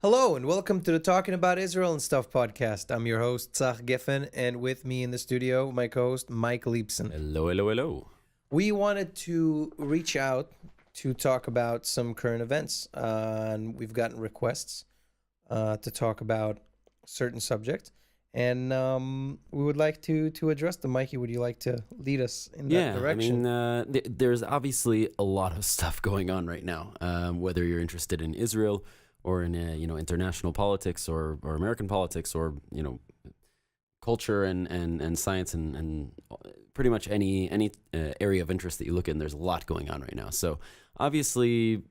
Hello and welcome to the Talkin'bout Israel and Stuff podcast. I'm your host, Tzach Gefen, and with me in the studio, my co-host, Mike Leibson. Hello, hello, hello. We wanted to reach out to talk about some current events, and we've gotten requests to talk about certain subject, and we would like to address them. Mikey, would you like to lead us in that direction? I mean, there's obviously a lot of stuff going on right now, whether you're interested in Israel or in international politics or American politics or culture and science and pretty much any area of interest that you look in. There's a lot going on right now. So obviously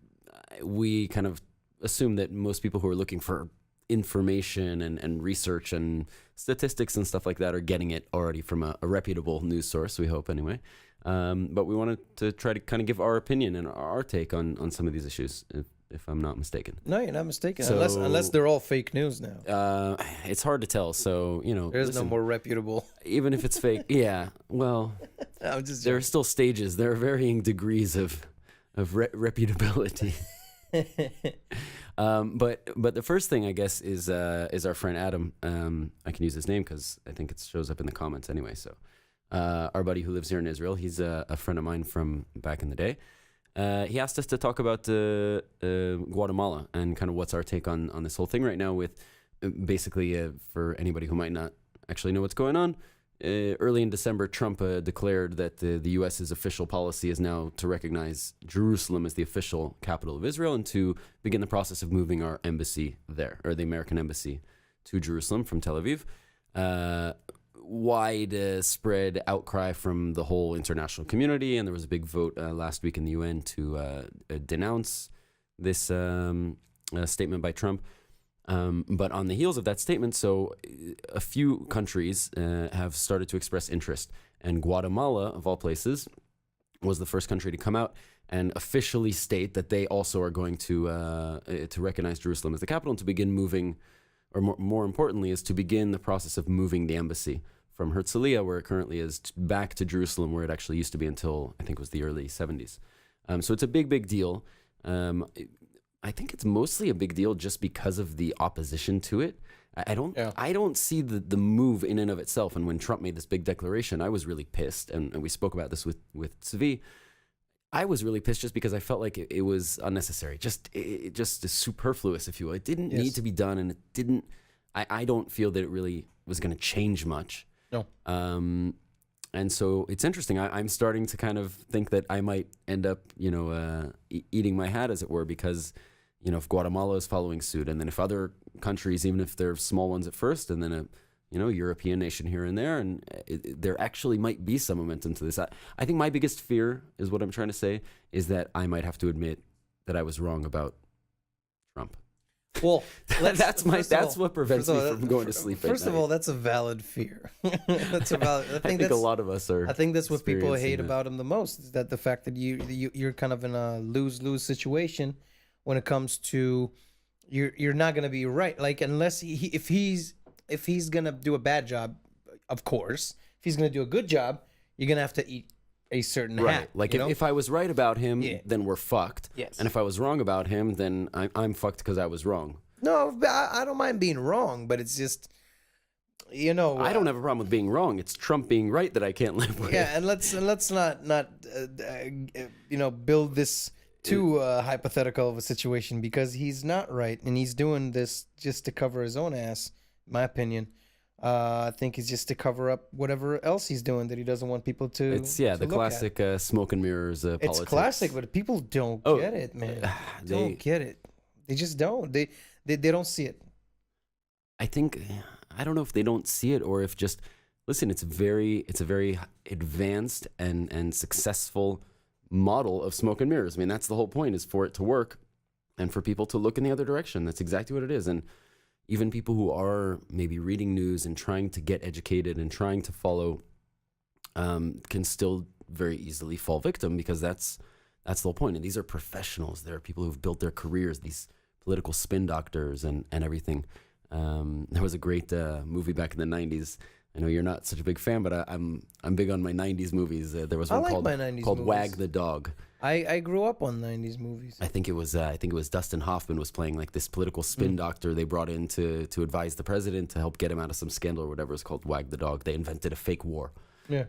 we kind of assume that most people who are looking for information and research and statistics and stuff like that are getting it already from a reputable news source, we hope anyway. But we wanted to try to kind of give our opinion and our take on some of these issues, if I'm not mistaken. No, you're not mistaken. So, unless they're all fake news now. It's hard to tell. So, There's no more reputable. Even if it's fake, yeah. Well, there are still stages. There are varying degrees of reputability. But the first thing, I guess, is our friend Adam. I can use his name because I think it shows up in the comments anyway. So, our buddy who lives here in Israel, he's a friend of mine from back in the day. He asked us to talk about Guatemala and kind of what's our take on this whole thing right now with basically, for anybody who might not actually know what's going on, early in December, Trump declared that the U.S.'s official policy is now to recognize Jerusalem as the official capital of Israel and to begin the process of moving our embassy there, or the American embassy to Jerusalem from Tel Aviv. Widespread outcry from the whole international community, and there was a big vote last week in the UN to denounce this statement by Trump. But on the heels of that statement, so a few countries have started to express interest, and Guatemala, of all places, was the first country to come out and officially state that they also are going to recognize Jerusalem as the capital and to begin moving, or more importantly, is to begin the process of moving the embassy from Herzliya, where it currently is, back to Jerusalem, where it actually used to be until, I think it was the early 70s. So it's a big deal. I think it's mostly a big deal just because of the opposition to it. I don't see the move in and of itself. And when Trump made this big declaration, I was really pissed. And we spoke about this with Tzvi. I was really pissed just because I felt like it was unnecessary, just superfluous, if you will. It didn't need to be done, and it didn't. I don't feel that it really was going to change much. No. And so it's interesting. I'm starting to kind of think that I might end up, eating my hat, as it were, because, if Guatemala is following suit, and then if other countries, even if they're small ones at first, and then a European nation here and there, and there actually might be some momentum to this. I think my biggest fear is what I'm trying to say is that I might have to admit that I was wrong about Trump. Well, that's what prevents me from going to sleep. First of all, that's a valid fear. That's a valid. I think a lot of us are. I think that's what people hate about him the most, is that the fact that you're kind of in a lose-lose situation when it comes to you're not going to be right. Like, unless if he's gonna do a bad job, of course. If he's gonna do a good job, you're gonna have to eat a certain hat. Like, if I was right about him, then we're fucked. Yes. And if I was wrong about him, then I'm fucked because I was wrong. No, I don't mind being wrong, but it's just, I don't have a problem with being wrong. It's Trump being right that I can't live with. Yeah, and let's not build this too hypothetical of a situation, because he's not right, and he's doing this just to cover his own ass, in my opinion. I think it's just to cover up whatever else he's doing that he doesn't want people to. It's the classic smoke and mirrors politics. It's classic, but people don't get it, man. They don't get it. They just don't. They don't see it. I don't know if they don't see it, or if just listen. It's a very advanced and successful model of smoke and mirrors. I mean, that's the whole point, is for it to work and for people to look in the other direction. That's exactly what it is. And even people who are maybe reading news and trying to get educated and trying to follow can still very easily fall victim, because that's the whole point. And these are professionals. There are people who've built their careers, these political spin doctors and everything. There was a great movie back in the 90s. I know you're not such a big fan, but I'm big on my 90s movies. There was one called movies. Wag the Dog. I grew up on 90s movies. I think it was Dustin Hoffman was playing like this political spin doctor they brought in to advise the president to help get him out of some scandal or whatever. It's called Wag the Dog. They invented a fake war Yeah.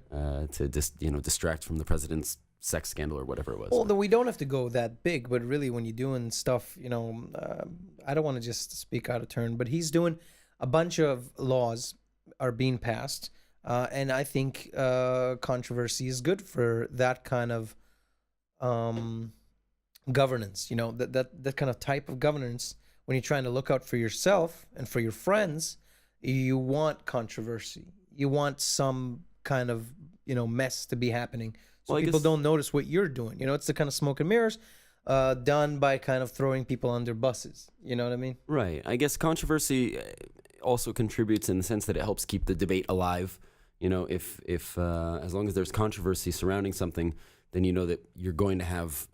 to distract from the president's sex scandal or whatever it was. Well, then we don't have to go that big, but really, when you're doing stuff, I don't want to just speak out of turn, but he's doing a bunch of laws are being passed, and I think controversy is good for that kind of governance. That kind of type of governance. When you're trying to look out for yourself and for your friends, you want controversy. You want some kind of mess to be happening. So people don't notice what you're doing. It's the kind of smoke and mirrors done by kind of throwing people under buses. You know what I mean? Right. I guess controversy also contributes in the sense that it helps keep the debate alive. If as long as there's controversy surrounding something, then you know that you're going to have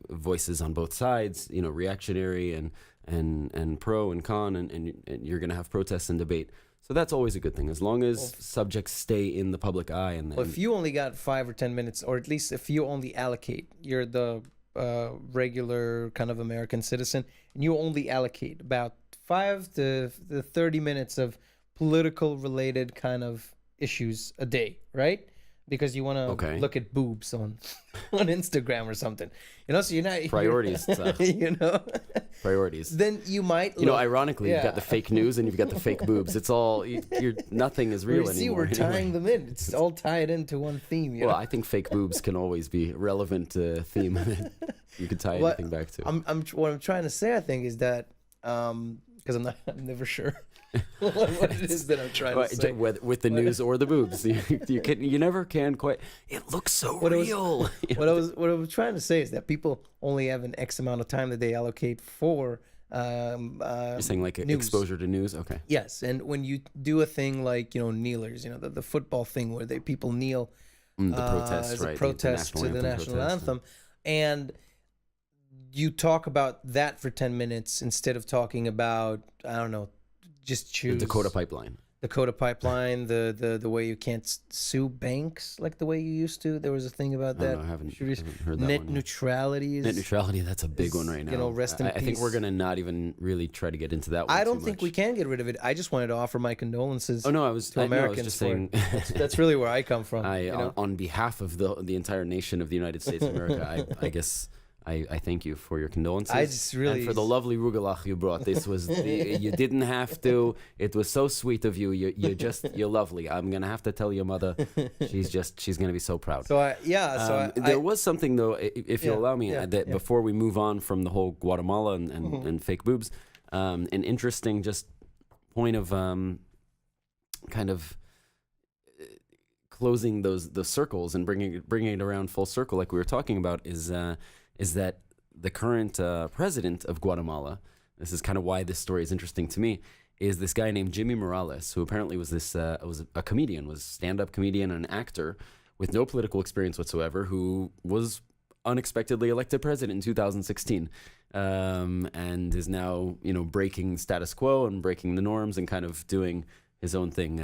voices on both sides, reactionary and pro and con, and you're going to have protests and debate. So that's always a good thing, as long as subjects stay in the public eye. And if you only got 5 or 10 minutes, or at least if you only allocate, you're the regular kind of American citizen, and you only allocate about 5 to 30 minutes of political related kind of issues a day, right? Because you want to look at boobs on Instagram or something, so you're not priorities. Priorities. Then you might, ironically, you've got the fake news and you've got the fake boobs. It's all nothing is real anymore. We're tying them in. It's all tied into one theme. Well, I think fake boobs can always be a relevant theme. You can tie anything back to. What I'm trying to say, I think, is that because I'm never sure. what it is that I'm trying to say with the news or the boobs, you never can quite. It looks so real. What I was trying to say is that people only have an X amount of time that they allocate for. You're saying like news. Exposure to news, okay? Yes, and when you do a thing like kneelers, the football thing where people kneel, the protest, as right? a protest to the national anthem, and you talk about that for 10 minutes instead of talking about, I don't know. Just choose the Dakota pipeline. The way you can't sue banks like the way you used to. There was a thing about that. I haven't heard that Net one. neutrality. Net neutrality, that's a big one right now. Rest in peace. I think we're going to not even really try to get into that one. I don't think we can get rid of it. I just wanted to offer my condolences. Oh no, I was just saying. That's really where I come from. On behalf of the entire nation of the United States of America, I guess. I thank you for your condolences. I just really... And for the lovely rugelach you brought. This was... you didn't have to. It was so sweet of you. You're lovely. I'm going to have to tell your mother. She's going to be so proud. There was something, though, if you'll allow me, before we move on from the whole Guatemala and fake boobs, an interesting just point of kind of closing those circles and bringing it around full circle like we were talking about is that the current president of Guatemala, this is kind of why this story is interesting to me, is this guy named Jimmy Morales, who apparently was a comedian, was stand-up comedian and an actor with no political experience whatsoever, who was unexpectedly elected president in 2016, and is now breaking status quo and breaking the norms and kind of doing his own thing.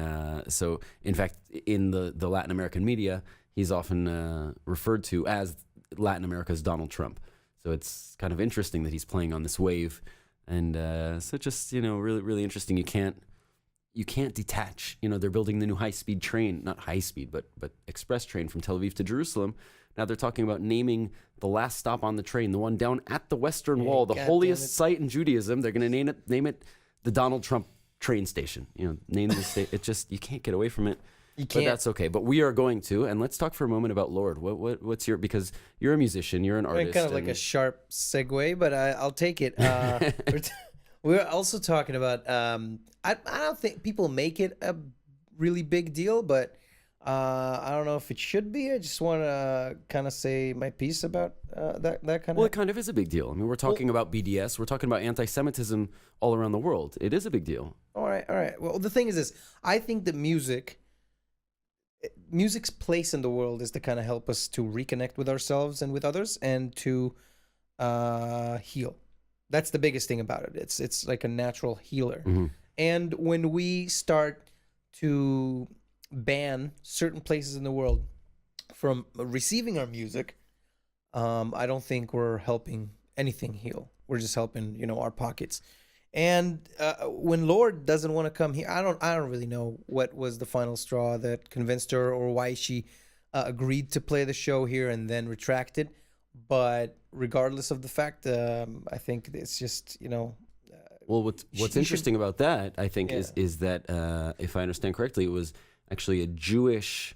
So, in fact, in the Latin American media, he's often referred to as Latin America's Donald Trump. So it's kind of interesting that he's playing on this wave, and so just really really interesting. You can't detach. They're building the new high-speed train, not high-speed, but express train from Tel Aviv to Jerusalem. Now they're talking about naming the last stop on the train, the one down at the Western Wall, the holiest site in Judaism. They're going to name it the Donald Trump train station. Name the state. It just, you can't get away from it. But that's okay. But we are going to, and let's talk for a moment about Lorde. What's your, because you're a musician, you're an artist. Kind of like a sharp segue, but I'll take it. We're also talking about, I don't think people make it a really big deal, but I don't know if it should be. I just want to kind of say my piece about that kind of. Well, it kind of is a big deal. I mean, we're talking about BDS. We're talking about anti-Semitism all around the world. It is a big deal. All right. Well, the thing is this. I think that music's place in the world is to kind of help us to reconnect with ourselves and with others and to heal. That's the biggest thing about it. It's like a natural healer. Mm-hmm. And when we start to ban certain places in the world from receiving our music, I don't think we're helping anything heal. We're just helping, our pockets. And when Lorde doesn't want to come here, I don't really know what was the final straw that convinced her, or why she agreed to play the show here and then retracted. But regardless of the fact, I think it's just, Well, what's should, interesting about that, I think, yeah. is that if I understand correctly, it was actually a Jewish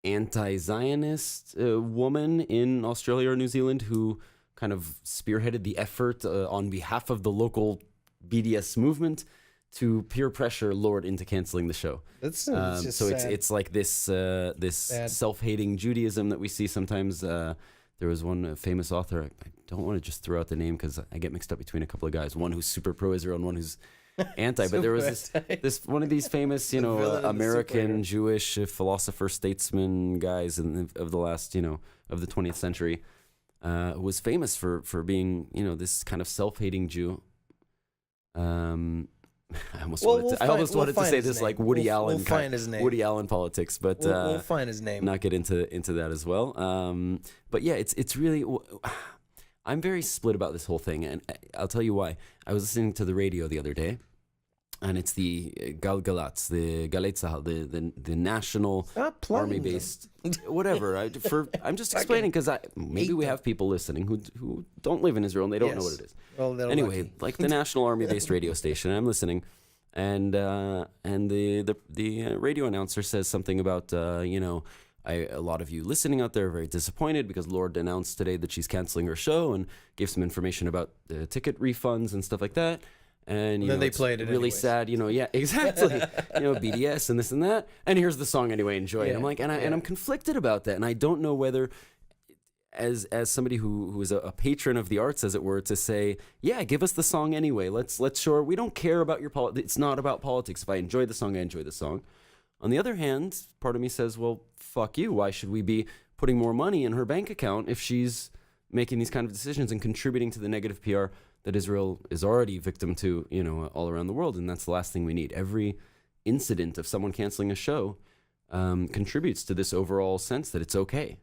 anti-Zionist woman in Australia or New Zealand who kind of spearheaded the effort on behalf of the local BDS movement to peer pressure Lorde into canceling the show. It's just So sad. it's like this Sad. self-hating Judaism that we see sometimes. There was one famous author. I don't want to just throw out the name because I get mixed up between a couple of guys. One who's super pro-Israel and one who's anti. But there was this one of these famous, villain and the American superhero. Jewish philosopher, statesman guys of the last, of the 20th century, who was famous for being, this kind of self-hating Jew. I almost Well, wanted to, I we'll almost find- wanted we'll to find say his this name. like Woody We'll Allen, find his name. Woody Allen politics, but We'll find his name. not get into that as well. But yeah, it's really. I'm very split about this whole thing, and I'll tell you why. I was listening to the radio the other day, and it's the Galgalats, the Galei Tzahal, the national Stop plugging army-based whatever. I'm just explaining because maybe we have people listening who don't live in Israel and they don't know what Yes. it is. Well, they're Anyway, lucky. like the national army-based radio station, I'm listening, and the radio announcer says something about a lot of you listening out there are very disappointed because Lorde announced today that she's canceling her show and gave some information about the ticket refunds and stuff like that. And then they it's played it really anyways. sad, yeah, exactly. BDS and this and that. And here's the song anyway, enjoy it. Yeah, I'm like, and I'm conflicted about that, and I don't know whether, as somebody who is a patron of the arts, as it were, to say, yeah, give us the song anyway. Let's sure we don't care about your politics. It's not about politics. If I enjoy the song, I enjoy the song. On the other hand, part of me says, well, fuck you. Why should we be putting more money in her bank account if she's making these kind of decisions and contributing to the negative PR that Israel is already victim to, all around the world? And that's the last thing we need. Every incident of someone canceling a show contributes to this overall sense that it's okay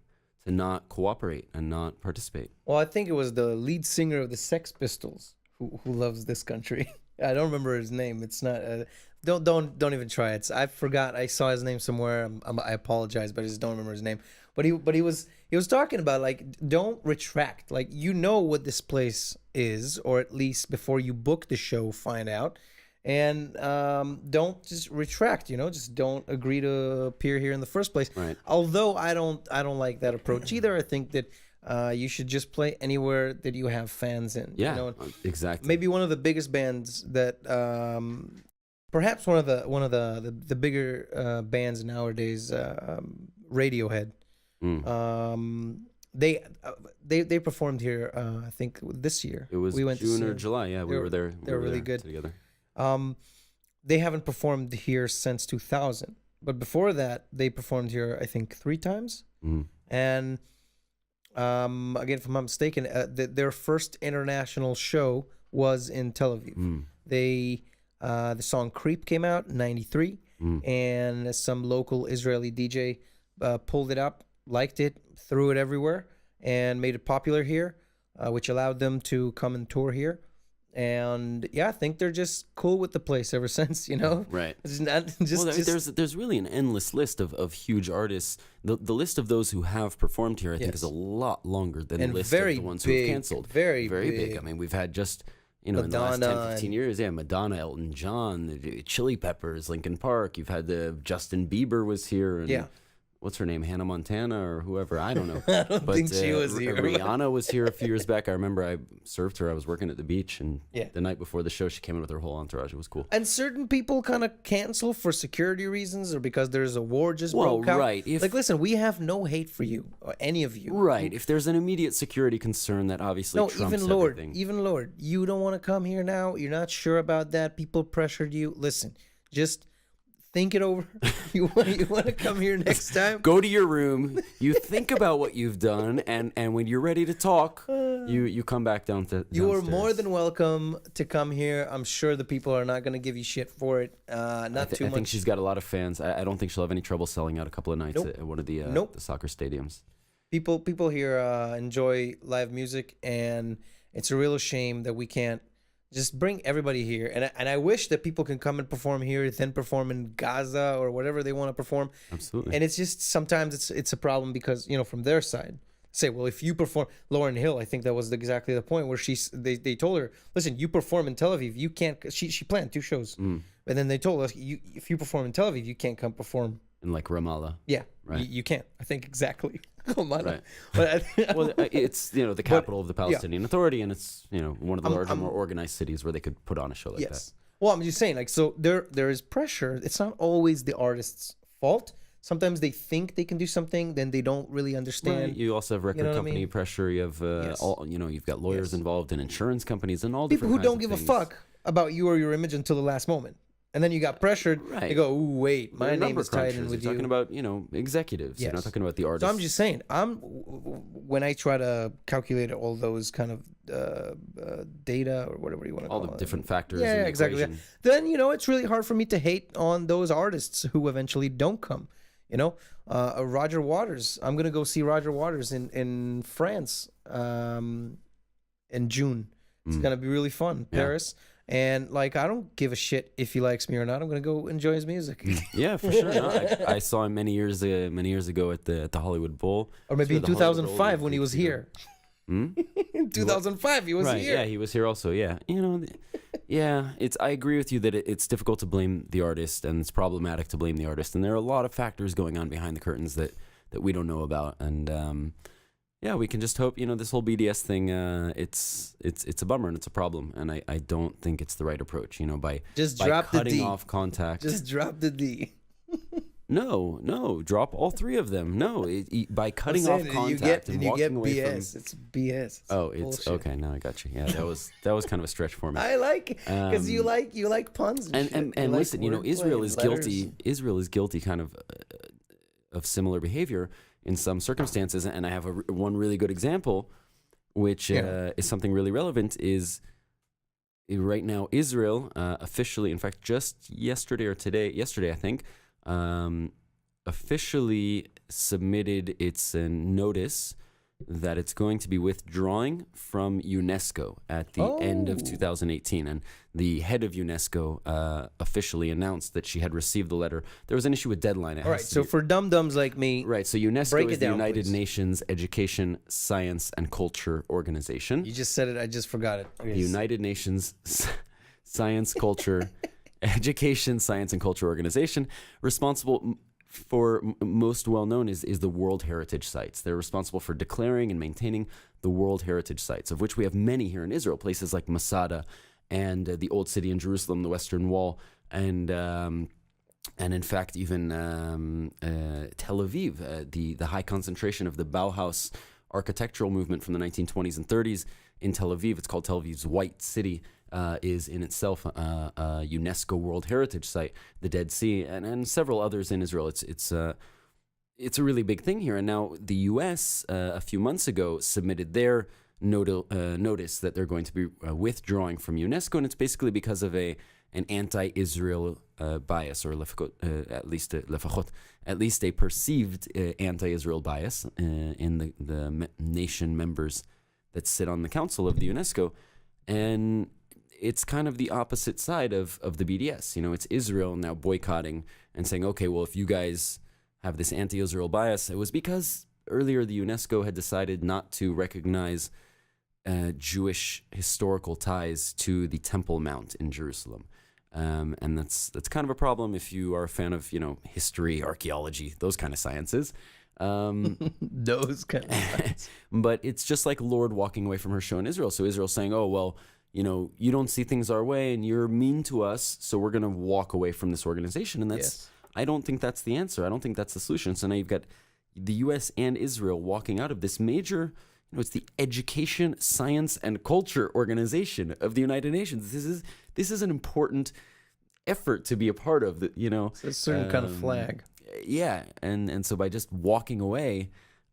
to not cooperate and not participate. Well, I think it was the lead singer of the Sex Pistols who loves this country. I don't remember his name. It's not. Don't even try it. I forgot. I saw his name somewhere. I apologize, but I just don't remember his name. But he was talking about, like, don't retract. Like, what this place is, or at least before you book the show, find out, and don't just retract. Just don't agree to appear here in the first place. Right. Although I don't like that approach either. I think that you should just play anywhere that you have fans in. Yeah, exactly. Maybe one of the biggest bands that perhaps one of the bigger bands nowadays, Radiohead. They performed here I think this year. It was we went June to see or them. July. Yeah, we were there. They were really there good together. They haven't performed here since 2000, but before that they performed here I think 3 times. And again, if I'm not mistaken, their first international show was in Tel Aviv. They the song "Creep" came out in '93, and some local Israeli DJ pulled it up, liked it, threw it everywhere, and made it popular here, which allowed them to come and tour here. And yeah, I think they're just cool with the place ever since, Right. It's not just, Well, there's really an endless list of huge artists. The list of those who have performed here, I think, is a lot longer than the and list very of the ones who have big, canceled. very big. big. I mean, we've had just in the last Madonna 10, 15 years, Madonna, Elton John, the Chili Peppers, Linkin Park. You've had the Justin Bieber was here. And Yeah. What's her name? Hannah Montana or whoever? I don't know. I don't think she was here. Rihanna was here a few years back. I remember I served her. I was working at the beach, and Yeah. the night before the show, she came in with her whole entourage. It was cool. And certain people kind of cancel for security reasons or because there's a war just broke out. Right. Like, listen, we have no hate for you or any of you. Right. If there's an immediate security concern that obviously No, trumps even Lorde, everything. even Lorde, you don't want to come here now. You're not sure about that. People pressured you. Listen, just think it over. You want to come here next time? Go to your room. You think about what you've done, and when you're ready to talk, you come back down to. You are downstairs. more than welcome to come here. I'm sure the people are not going to give you shit for it. Not too I much. think she's got a lot of fans. I don't think she'll have any trouble selling out a couple of nights at one of the soccer stadiums. People here enjoy live music, and it's a real shame that we can't just bring everybody here. And I wish that people can come and perform here, then perform in Gaza or whatever they want to perform. Absolutely. And it's just sometimes it's a problem because from their side say, well, if you perform, Lauryn Hill, I think that was exactly the point where they told her, listen, you perform in Tel Aviv, you can't. She planned 2 shows, and then they told us, if you perform in Tel Aviv, you can't come perform in like Ramallah. Yeah, right. You can't. I think exactly. Right. But well, it's the capital of the Palestinian Authority, and it's one of the larger, more organized cities where they could put on a show like that. Well, I'm just saying, like, so there is pressure. It's not always the artist's fault. Sometimes they think they can do something, then they don't really understand. Right. You also have record company pressure. You have you've got lawyers involved and insurance companies and all people different who don't kinds give of a fuck about you or your image until the last moment. And then you got pressured. Right. They go, "Ooh, wait, my name is tied in with you." You're talking about executives. You're not talking about the artists. So I'm just saying, when I try to calculate all those kind of data or whatever you want to call it, all the different factors. Yeah, exactly. Yeah. Then it's really hard for me to hate on those artists who eventually don't come. Roger Waters. I'm gonna go see Roger Waters in France in June. It's gonna be really fun. Paris. And like, I don't give a shit if he likes me or not. I'm gonna go enjoy his music. Yeah, for sure. No, I saw him many years ago at the Hollywood Bowl, or maybe in 2005 when he was here. In 2005 he was here. Yeah, he was here also. Yeah, I agree with you that it's difficult to blame the artist, and it's problematic to blame the artist, and there are a lot of factors going on behind the curtains that we don't know about, and we can just hope, this whole BDS thing, it's a bummer and it's a problem, and I don't think it's the right approach, by cutting off contact. Just drop the D. No, drop all 3 of them. No, by cutting off contact and walking away from... It's BS. It's okay. Now I got you. Yeah, that was kind of a stretch for me. I like it because you like puns and listen, Israel is guilty. Israel is guilty, kind of similar behavior in some circumstances, and I have one really good example, which is something really relevant. Is right now Israel officially, in fact, just yesterday I think, officially submitted its notice that it's going to be withdrawing from UNESCO at the end of 2018. And the head of UNESCO officially announced that she had received the letter. There was an issue with deadline. All right, so for dum-dums like me... Right, so UNESCO is the United Nations Education, Science, and Culture Organization. You just said it, I just forgot it. The United Nations Science, Culture... Education, Science, and Culture Organization, responsible for, most well known is the World Heritage Sites. They're responsible for declaring and maintaining the World Heritage Sites, of which we have many here in Israel, places like Masada and the Old City in Jerusalem, the Western Wall, and in fact even Tel Aviv, the high concentration of the Bauhaus architectural movement from the 1920s and 30s in Tel Aviv. It's called Tel Aviv's White City. Is in itself a UNESCO World Heritage Site, the Dead Sea, and several others in Israel. It's a really big thing here. And now the U.S. A few months ago submitted their notice that they're going to be withdrawing from UNESCO, and it's basically because of an anti-Israel bias, or at least a perceived anti-Israel bias in the nation members that sit on the council of the UNESCO, and it's kind of the opposite side of the BDS. It's Israel now boycotting and saying, okay, well, if you guys have this anti-Israel bias, it was because earlier the UNESCO had decided not to recognize Jewish historical ties to the Temple Mount in Jerusalem. And that's kind of a problem if you are a fan of, history, archaeology, those kind of sciences. Those kind of sciences. But it's just like Lorde walking away from her show in Israel. So Israel's saying, oh, well, you don't see things our way and you're mean to us, so we're going to walk away from this organization. And I don't think that's the answer. I don't think that's the solution. So now you've got the U.S. and Israel walking out of this major, it's the Education, Science, and Culture Organization of the United Nations. This is an important effort to be a part of. It's a certain kind of flag. Yeah, and so by just walking away,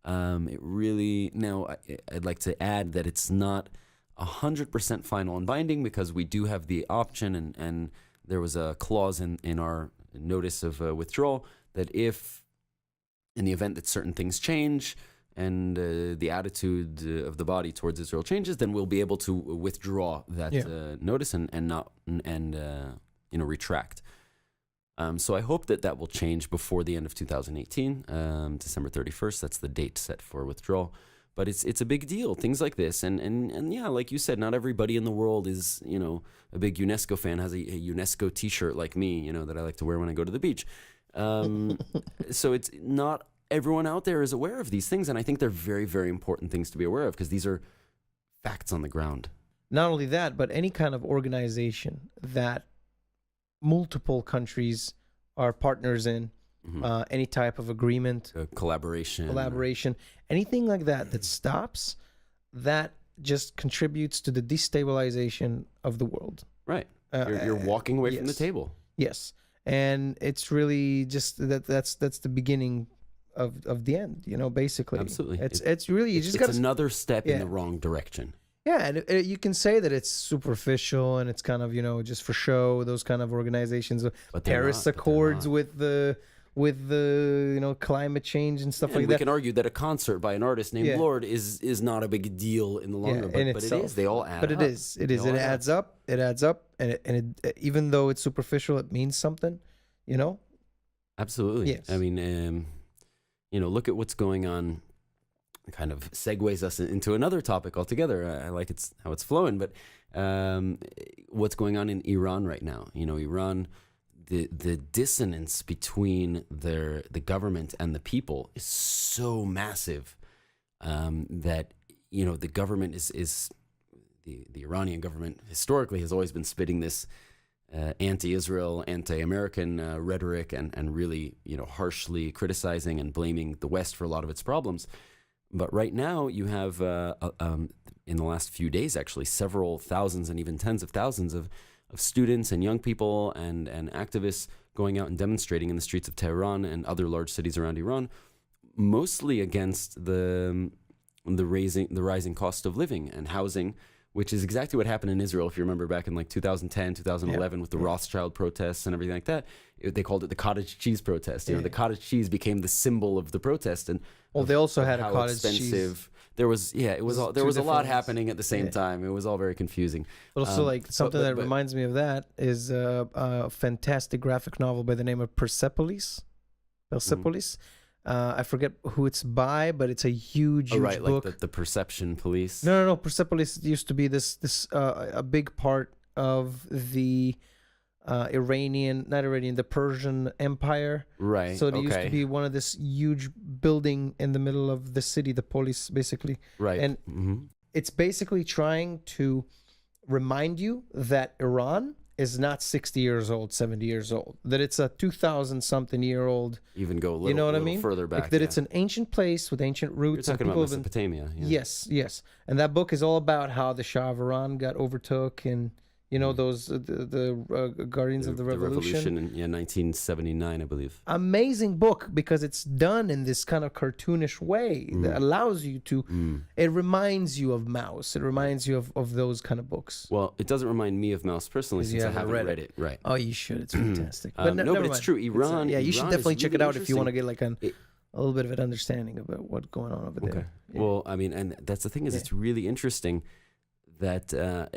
it really... Now, I'd like to add that it's not 100% final and binding, because we do have the option, and there was a clause in our notice of withdrawal that if, in the event that certain things change, the attitude of the body towards Israel changes, then we'll be able to withdraw that notice and not retract. So I hope that will change before the end of 2018, December 31st. That's the date set for withdrawal. But it's a big deal, things like this. And yeah, like you said, not everybody in the world is, a big UNESCO fan, has a UNESCO t-shirt like me, that I like to wear when I go to the beach. So it's not everyone out there is aware of these things. And I think they're very, very important things to be aware of because these are facts on the ground. Not only that, but any kind of organization that multiple countries are partners in, any type of agreement, collaboration, anything like that stops, that just contributes to the destabilization of the world. Right. You're walking away from the table. Yes. And it's really just that's the beginning of the end, basically. Absolutely. It's really, you just got another step in the wrong direction. Yeah, and you can say that it's superficial and it's kind of, just for show, those kind of organizations, Paris Accords with the climate change and stuff like that. We can argue that a concert by an artist named Lorde is not a big deal in the long run, but it is. They all add up. But it is. It adds up. It adds up, and it even though it's superficial, it means something. Absolutely. Yes. I mean, look at what's going on. Kind of segues us into another topic altogether. I like how it's flowing, but what's going on in Iran right now? Iran, the dissonance between the government and the people is so massive that the government is the Iranian government historically has always been spitting this anti-Israel, anti-American rhetoric and really harshly criticizing and blaming the West for a lot of its problems. But right now, you have, in the last few days, actually, several thousands and even tens of thousands of students and young people and activists going out and demonstrating in the streets of Tehran and other large cities around Iran, mostly against the rising cost of living and housing, which is exactly what happened in Israel. If you remember back in like 2010, 2011 with the Rothschild protests and everything like that, they called it the cottage cheese protest. The cottage cheese became the symbol of the protest. And they also had a cottage cheese. There was a lot happening at the same time. It was all very confusing. But also, something that reminds me of that is a fantastic graphic novel by the name of Persepolis. I forget who it's by, but it's a huge book. Like the Perception Police. No. Persepolis used to be a big part of the the Persian Empire. Right. So it used to be one of this huge building in the middle of the city, the polis, basically. Right. And it's basically trying to remind you that Iran is not 60 years old, 70 years old, that it's a 2,000-something-year-old. Even go a little further back. That it's an ancient place with ancient roots. You're talking about Mesopotamia. Yes. And that book is all about how the Shah of Iran got overtook and, those the Guardians of the Revolution. In 1979, I believe. Amazing book because it's done in this kind of cartoonish way that allows you to. It reminds you of Maus. It reminds you of those kind of books. Well, it doesn't remind me of Maus personally since I haven't read it. Right. Oh, you should. It's fantastic. But it's true. Iran. You should definitely check it out if you want to get like a little bit of an understanding about what's going on over there. Yeah. Well, I mean, and that's the thing is, it's really interesting that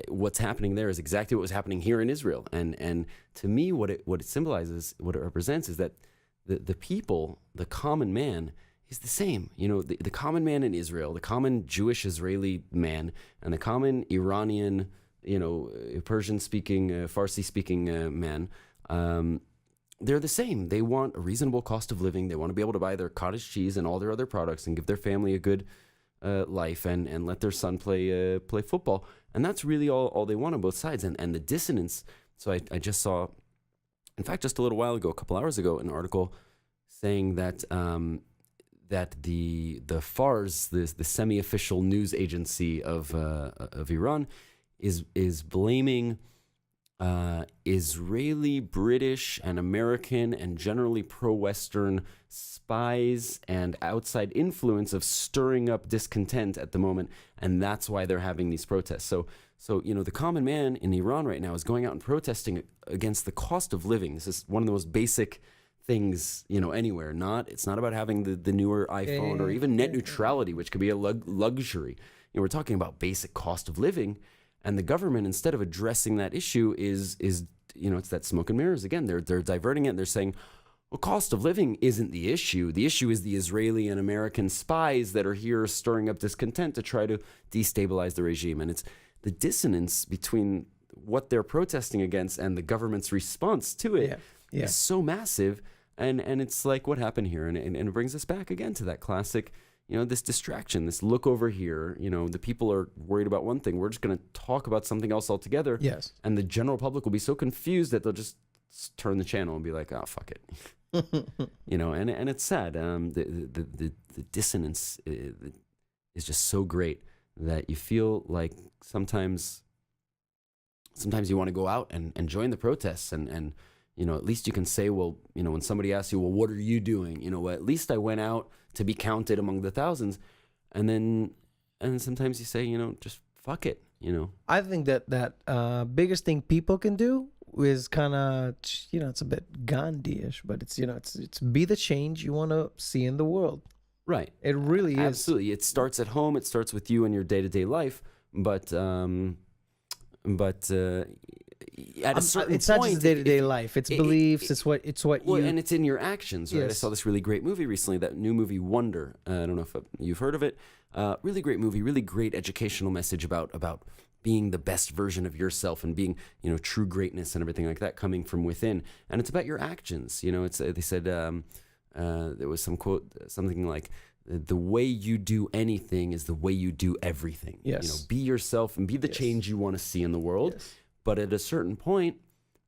what's happening there is exactly what was happening here in Israel. And to me, what it symbolizes, what it represents is that the people, the common man, is the same. The common man in Israel, the common Jewish Israeli man, and the common Iranian, Persian-speaking, Farsi-speaking man, they're the same. They want a reasonable cost of living. They want to be able to buy their cottage cheese and all their other products and give their family a good life and let their son play football. And that's really all they want on both sides. And the dissonance. So I just saw, in fact, just a little while ago, a couple hours ago, an article saying that that the Fars, the semi-official news agency of Iran, is blaming Israeli, British, and American, and generally pro-Western spies and outside influence of stirring up discontent at the moment, and that's why they're having these protests. So the common man in Iran right now is going out and protesting against the cost of living. This is one of the most basic things, anywhere. It's not about having the newer iPhone or even net neutrality, which could be a luxury. We're talking about basic cost of living, and the government, instead of addressing that issue, is it's that smoke and mirrors again. They're diverting it. And they're saying, well, cost of living isn't the issue. The issue is the Israeli and American spies that are here stirring up discontent to try to destabilize the regime. And it's the dissonance between what they're protesting against and the government's response to it is so massive. And it's like what happened here. And it brings us back again to that classic, this distraction, this look over here. The people are worried about one thing. We're just going to talk about something else altogether. Yes. And the general public will be so confused that they'll just turn the channel and be like, oh, fuck it. And it's sad. The dissonance is just so great that you feel like sometimes you want to go out and join the protests and at least you can say, well, when somebody asks you, well, what are you doing? At least I went out to be counted among the thousands. And then sometimes you say, just fuck it, I think that biggest thing people can do is kind of, it's a bit Gandhi-ish, but it's be the change you want to see in the world. Right. It really is. Absolutely. It starts at home. It starts with you and your day-to-day life. But at a certain it's not point, just day-to-day life. It's beliefs. It's what you... And it's in your actions, right? Yes. I saw this really great movie recently, that new movie, Wonder. I don't know if you've heard of it. Really great movie, really great educational message about being the best version of yourself and being, true greatness and everything like that coming from within. And it's about your actions. They said, there was some quote, something like, the way you do anything is the way you do everything. Yes. Be yourself and be the change you want to see in the world. Yes. But at a certain point,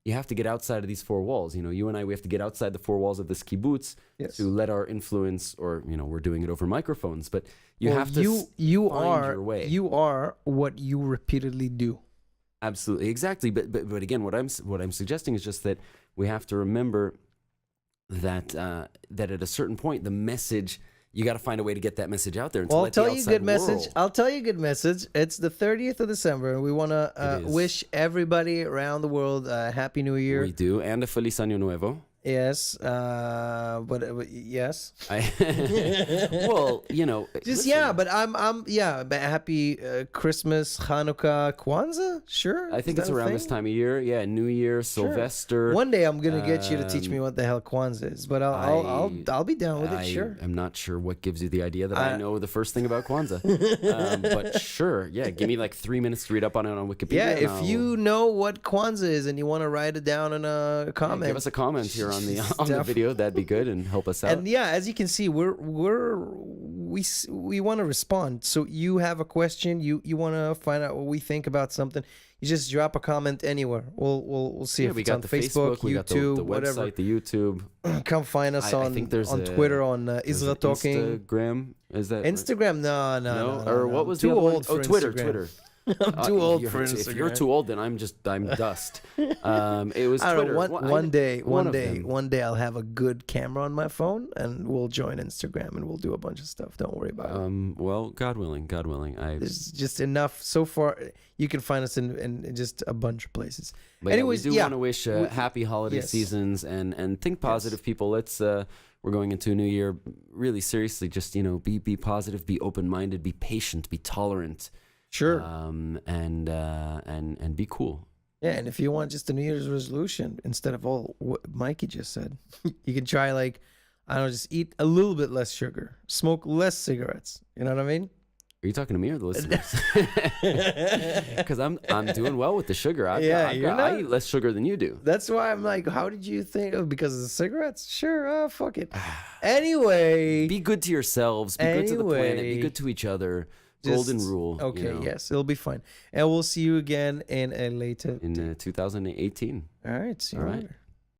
you have to get outside of these four walls. You and I, we have to get outside the four walls of this kibbutz to let our influence, or, we're doing it over microphones, but you have to find your way. You are what you repeatedly do. Absolutely. Exactly. But again, what I'm suggesting is just that we have to remember that that at a certain point, the message, you got to find a way to get that message out there. And I'll tell you a good message. I'll tell you a good message. It's the 30th of December. We want to wish everybody around the world a Happy New Year. We do. And a Feliz Año Nuevo. Yes. But yes. Well, Just, listen, but but happy Christmas, Hanukkah, Kwanzaa? Sure. I think it's around this time of year. Yeah, New Year, Sylvester. One day I'm gonna get you to teach me what the hell Kwanzaa is, but I'll be down with it. Sure. I'm not sure what gives you the idea that I know the first thing about Kwanzaa. But sure, yeah. Give me like 3 minutes to read up on it on Wikipedia. Yeah, if you know what Kwanzaa is and you want to write it down in a comment, give us a comment here on the video. That'd be good and help us out. And as you can see, we want to respond. So you have a question, you want to find out what we think about something, you just drop a comment anywhere. We'll see if it's on Facebook, we YouTube, got the whatever. Website, the YouTube. Come find us on Twitter, on Israel Talking. Instagram, is that Instagram? No. Or what was too the other old one? for Twitter. Instagram. Twitter. I'm too old for Instagram. If you're too old, then I'm dust. It was I don't Twitter. know, one day I'll have a good camera on my phone and we'll join Instagram and we'll do a bunch of stuff. Don't worry about it. Well, God willing. There's just enough so far. You can find us in just a bunch of places. But anyways, we do want to wish happy holiday seasons and think positive, people. Let's we're going into a new year really seriously. Just be positive, be open-minded, be patient, be tolerant. Sure. And be cool. Yeah, and if you want just a New Year's resolution instead of all what Mikey just said, you can try just eat a little bit less sugar, smoke less cigarettes. You know what I mean? Are you talking to me or the listeners? Because I'm doing well with the sugar. I eat less sugar than you do. That's why I'm like, how did you think? Oh, because of the cigarettes? Sure, fuck it. Anyway. Be good to yourselves. Be good to the planet. Be good to each other. Golden rule. Okay, yes, it'll be fine. And we'll see you again in 2018. All right, see you later.